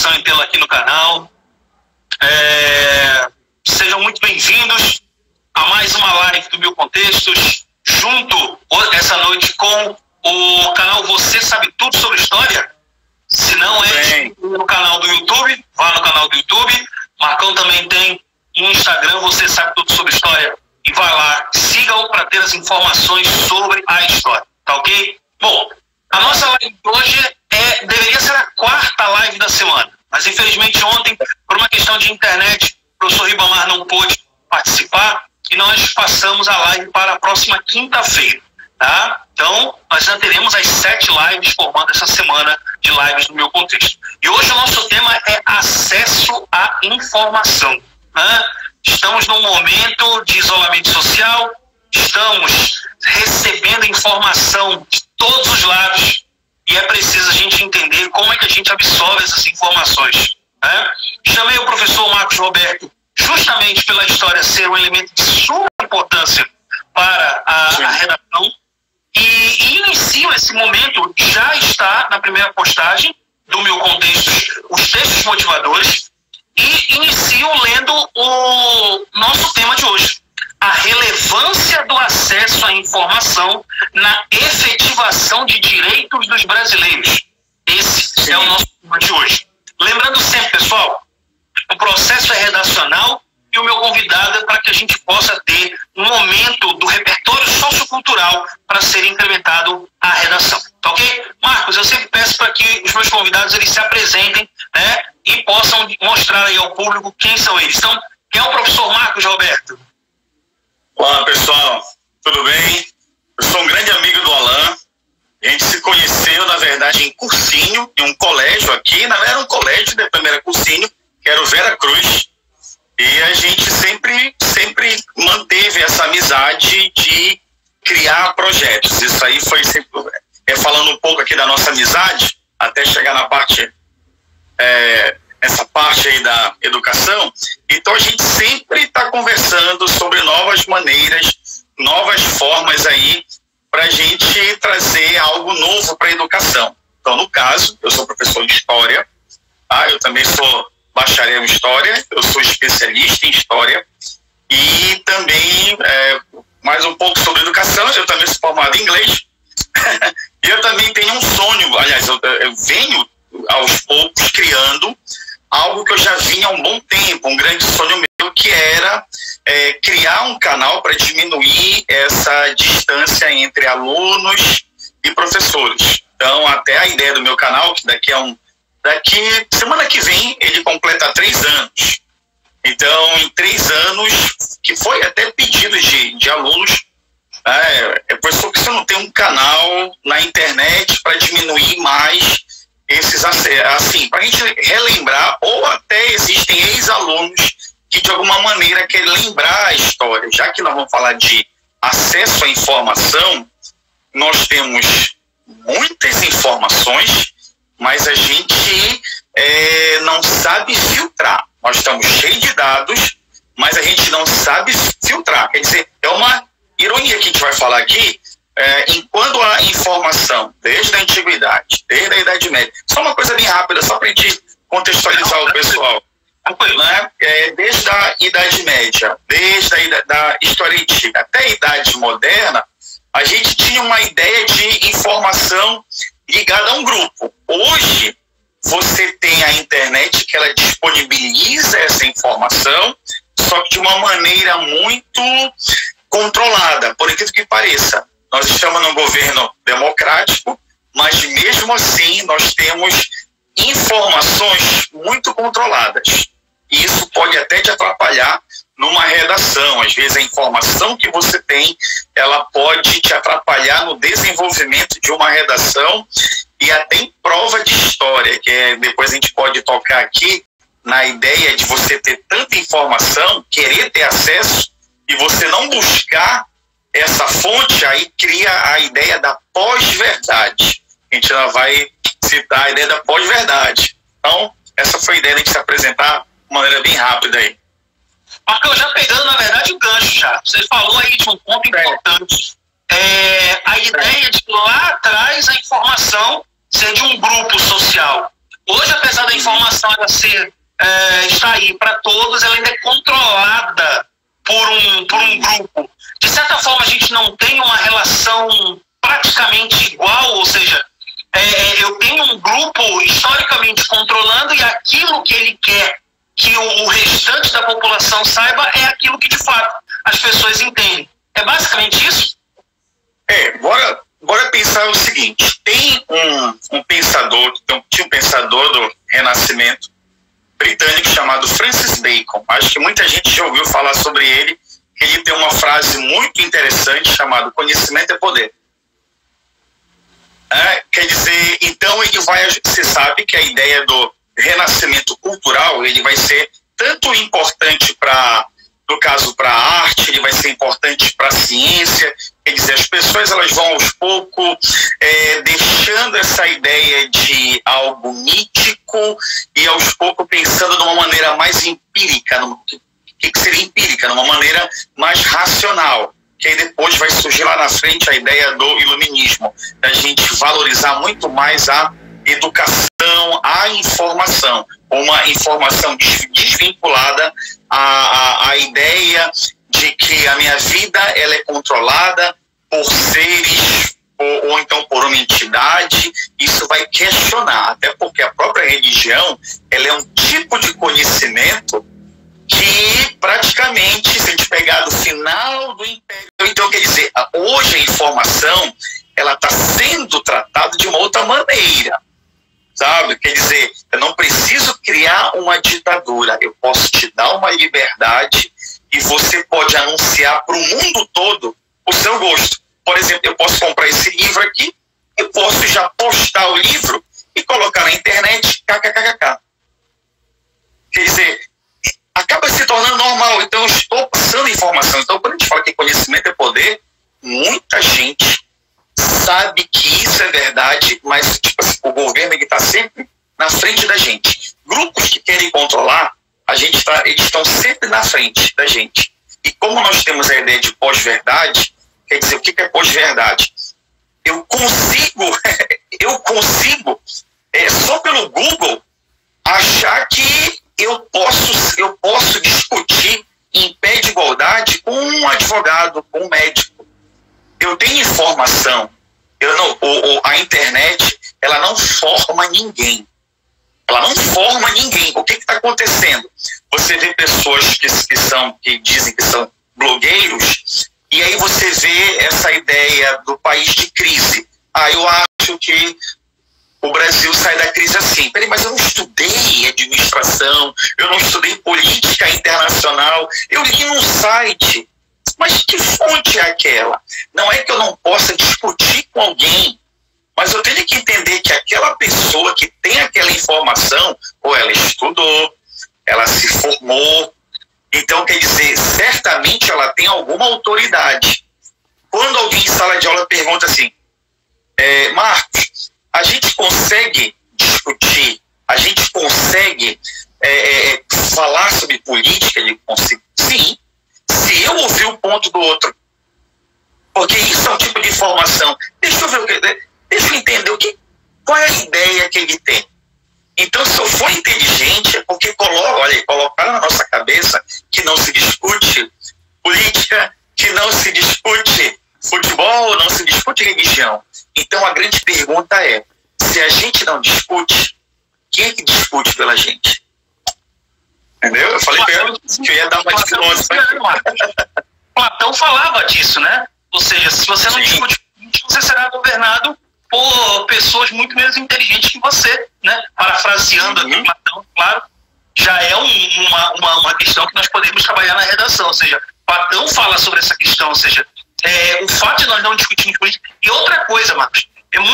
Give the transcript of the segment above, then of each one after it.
satisfação em tê-lo aqui no canal. Sejam muito bem-vindos a mais uma live do Mil Contextos, junto essa noite com o canal Você Sabe Tudo Sobre História. Se não é no canal do YouTube, vá no canal do YouTube. Marcão também tem um Instagram, Você Sabe Tudo Sobre História. E vai lá, siga-o para ter as informações sobre a história, tá ok? Bom, a nossa live de hoje deveria ser a 4ª live da semana, mas infelizmente ontem, por uma questão de internet, o professor Ribamar não pôde participar e nós passamos a live para a próxima quinta-feira, tá? Então, nós já teremos as 7 lives formando essa semana de lives no Meu Contexto. E hoje o nosso tema é acesso à informação, né? Estamos num momento de isolamento social, estamos recebendo informação de todos os lados e é preciso a gente entender como é que a gente absorve essas informações, né? Chamei o professor Marcos Roberto justamente pela história ser um elemento de suma importância para a redação e inicio esse momento, já está na primeira postagem do Meu Contexto, os textos motivadores. E inicio lendo o nosso tema de hoje, a relevância do acesso à informação na efetivação de direitos dos brasileiros. Esse é o nosso tema de hoje. Lembrando sempre, pessoal, o processo é redacional e o meu convidado é para que a gente possa ter um momento do repertório sociocultural para ser incrementado à redação. Tá ok? Marcos, eu sempre peço para que os meus convidados eles se apresentem, né, e possam mostrar aí ao público quem são eles. Então, quem é o professor Marcos Roberto? Olá, pessoal. Tudo bem? Eu sou um grande amigo do Alan. A gente se conheceu, na verdade, em cursinho, em um colégio aqui. Na verdade, era um colégio, depois era cursinho, que era o Vera Cruz. E a gente sempre manteve essa amizade de criar projetos. Isso aí foi sempre... falando um pouco aqui da nossa amizade, até chegar na parte... essa parte aí da educação. Então a gente sempre está conversando sobre novas maneiras, novas formas aí para a gente trazer algo novo para a educação. Então, no caso, eu sou professor de História, eu também sou bacharel em História, eu sou especialista em História e também mais um pouco sobre educação. Eu também sou formado em Inglês e eu também tenho um sonho, aliás, eu venho aos poucos criando algo que eu já vinha há um bom tempo, um grande sonho meu, que era criar um canal para diminuir essa distância entre alunos e professores. Então, até a ideia do meu canal, que semana que vem, ele completa 3 anos. Então, em 3 anos, que foi até pedido de alunos, professor, que você não tem um canal na internet para diminuir mais esses, assim, para a gente relembrar, ou até existem ex-alunos que de alguma maneira querem lembrar a história. Já que nós vamos falar de acesso à informação, nós temos muitas informações, mas a gente não sabe filtrar. Nós estamos cheios de dados, mas a gente não sabe filtrar. Quer dizer, é uma ironia que a gente vai falar aqui. Enquanto a informação, desde a antiguidade, desde a Idade Média, só uma coisa bem rápida, só para a gente contextualizar o pessoal, né? Desde a Idade Média, desde da história antiga até a Idade Moderna, a gente tinha uma ideia de informação ligada a um grupo. Hoje, você tem a internet que ela disponibiliza essa informação, só que de uma maneira muito controlada, por incrível que pareça. Nós estamos num governo democrático, mas mesmo assim nós temos informações muito controladas. E isso pode até te atrapalhar numa redação. Às vezes a informação que você tem, ela pode te atrapalhar no desenvolvimento de uma redação e até em prova de história, que depois a gente pode tocar aqui na ideia de você ter tanta informação, querer ter acesso e você não buscar essa fonte, aí cria a ideia da pós-verdade. A gente já vai citar a ideia da pós-verdade. Então, essa foi a ideia de a gente se apresentar de maneira bem rápida aí. Marcão, já pegando, na verdade, o gancho já. Você falou aí de um ponto importante. A ideia de lá atrás a informação ser de um grupo social. Hoje, apesar da informação ela estar aí para todos, ela ainda é controlada por um grupo. De certa forma, a gente não tem uma relação praticamente igual, ou seja, eu tenho um grupo historicamente controlando e aquilo que ele quer que o restante da população saiba é aquilo que, de fato, as pessoas entendem. É basicamente isso? Bora pensar o seguinte. Tem um pensador do Renascimento britânico chamado Francis Bacon. Acho que muita gente já ouviu falar sobre ele. Ele tem uma frase muito interessante chamada conhecimento é poder. Quer dizer, então você sabe que a ideia do renascimento cultural, ele vai ser tanto importante no caso para a arte, ele vai ser importante para a ciência. Quer dizer, as pessoas elas vão aos poucos deixando essa ideia de algo mítico e aos poucos pensando de uma maneira mais empírica, que seria empírica, numa maneira mais racional, que aí depois vai surgir lá na frente a ideia do iluminismo, da gente valorizar muito mais a educação, a informação, uma informação desvinculada à ideia de que a minha vida ela é controlada por seres ou então por uma entidade. Isso vai questionar, até porque a própria religião ela é um tipo de conhecimento que praticamente, se a gente pegar do final do Império, então quer dizer, hoje a informação ela está sendo tratada de uma outra maneira, sabe? Quer dizer, eu não preciso criar uma ditadura, eu posso te dar uma liberdade e você pode anunciar para o mundo todo o seu gosto. Por exemplo, eu posso comprar esse livro aqui, eu posso já postar o livro e colocar na internet, kkkk. Quer dizer, acaba se tornando normal. Então, eu estou passando informação. Então, quando a gente fala que conhecimento é poder, muita gente sabe que isso é verdade, mas tipo assim, o governo está sempre na frente da gente. Grupos que querem controlar, eles estão sempre na frente da gente. E como nós temos a ideia de pós-verdade, quer dizer, o que é pós-verdade? Eu consigo só pelo Google, achar que eu posso discutir em pé de igualdade com um advogado, com um médico. Eu tenho informação. A internet, ela não forma ninguém. Ela não forma ninguém. O que está acontecendo? Você vê pessoas que dizem que são blogueiros, e aí você vê essa ideia do país de crise. Eu acho que o Brasil sai da crise assim. Peraí, mas eu não estudei administração, eu não estudei política internacional, eu li num site. Mas que fonte é aquela? Não é que eu não possa discutir com alguém, mas eu tenho que entender que aquela pessoa que tem aquela informação, ou ela estudou, ela se formou, então quer dizer, certamente ela tem alguma autoridade. Quando alguém em sala de aula pergunta assim, Marcos, a gente consegue discutir, a gente consegue falar sobre política? Ele consegue. Sim, se eu ouvir o ponto do outro, porque isso é um tipo de informação. Deixa eu entender qual é a ideia que ele tem. Então, se eu for inteligente, é porque colocaram na nossa cabeça que não se discute política, que não se discute futebol, não se discute religião. Então, a grande pergunta é, se a gente não discute, quem é que discute pela gente? Entendeu? Eu falei que eu ia dar uma discussão. Platão falava disso, né? Ou seja, se você não discute política, você será governado por pessoas muito menos inteligentes que você, né? Parafraseando aqui Platão, claro, já é uma questão que nós podemos trabalhar na redação. Ou seja, Platão fala sobre essa questão, ou seja, o fato de nós não discutirmos política. E outra coisa, Marcos, eu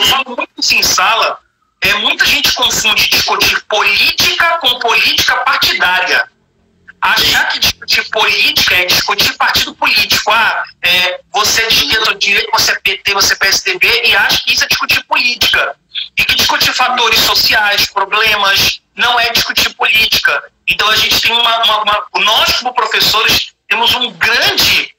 falo muito isso em sala, muita gente confunde discutir política com política partidária. Achar que discutir política é discutir partido político. Você é de esquerda ou de direita, você é PT, você é PSDB, e acha que isso é discutir política. E que discutir fatores sociais, problemas, não é discutir política. Então a gente tem nós como professores temos um grande...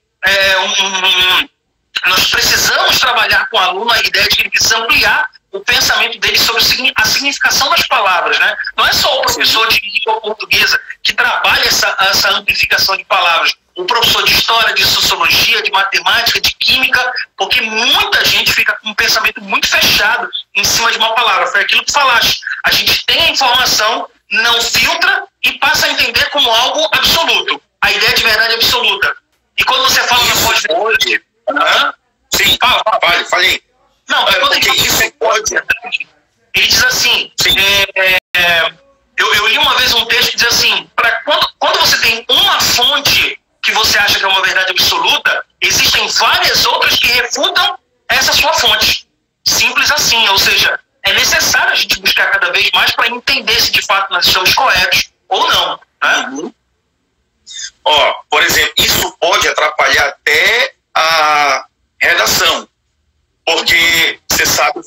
nós precisamos trabalhar com o aluno a ideia de que ele precisa ampliar o pensamento dele sobre a significação das palavras, né? Não é só o professor de língua portuguesa que trabalha essa amplificação de palavras, o professor de história, de sociologia, de matemática, de química, porque muita gente fica com um pensamento muito fechado em cima de uma palavra. Foi aquilo que falaste. A gente tem a informação, não filtra e passa a entender como algo absoluto. A ideia de verdade absoluta. E quando você fala na pós-verdade... Sim, falei. Não, quando isso pode... Ele diz assim... Eu li uma vez um texto que diz assim, quando você tem uma fonte que você acha que é uma verdade absoluta, existem várias outras que refutam essa sua fonte. Simples assim, ou seja, é necessário a gente buscar cada vez mais para entender se de fato nós estamos corretos ou não. Né? Por exemplo, isso pode atrapalhar até a redação, porque você sabe,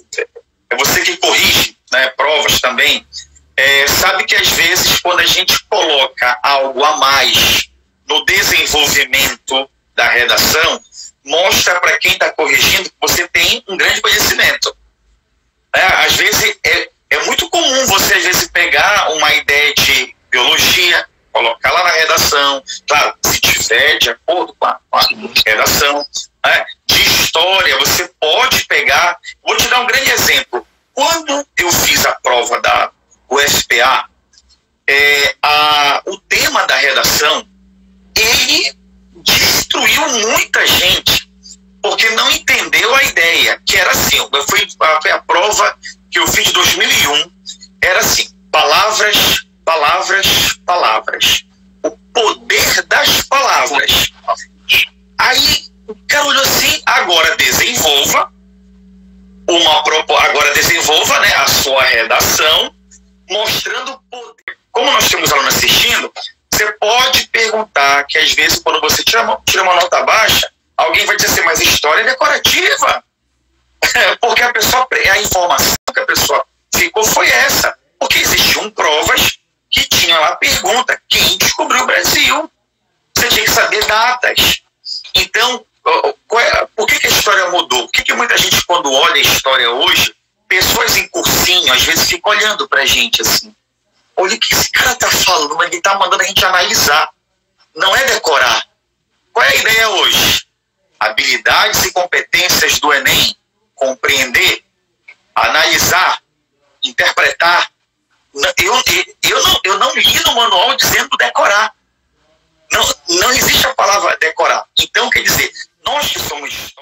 é você que corrige, né, provas também, sabe que às vezes quando a gente coloca algo a mais no desenvolvimento da redação, mostra para quem está corrigindo que você tem um grande conhecimento. Às vezes é muito comum você às vezes pegar uma ideia de biologia, colocar lá na redação, claro, se tiver de acordo com a redação, né? De história, você pode pegar, vou te dar um grande exemplo. Quando eu fiz a prova da UFPA, o tema da redação, ele destruiu muita gente, porque não entendeu a ideia, que era assim, foi a prova que eu fiz em 2001, era assim, palavras, o poder das palavras. Aí o cara olhou assim, agora desenvolva, né, a sua redação, mostrando o poder. Como nós temos alunos assistindo, você pode perguntar que às vezes quando você tira uma nota baixa, alguém vai dizer assim, mas história é decorativa. Porque a informação que a pessoa ficou foi essa. Porque existiam provas que tinham lá a pergunta, quem descobriu o Brasil? Você tinha que saber datas. Então, por que a história mudou? Por que muita gente, quando olha a história hoje, pessoas em cursinho, às vezes ficam olhando pra gente assim, olha o que esse cara tá falando, mas ele tá mandando a gente analisar. Não é decorar. Qual é a ideia hoje? Habilidades e competências do Enem, compreender, analisar, interpretar. Eu não li no manual dizendo decorar. Não existe a palavra decorar. Então, quer dizer, nós que somos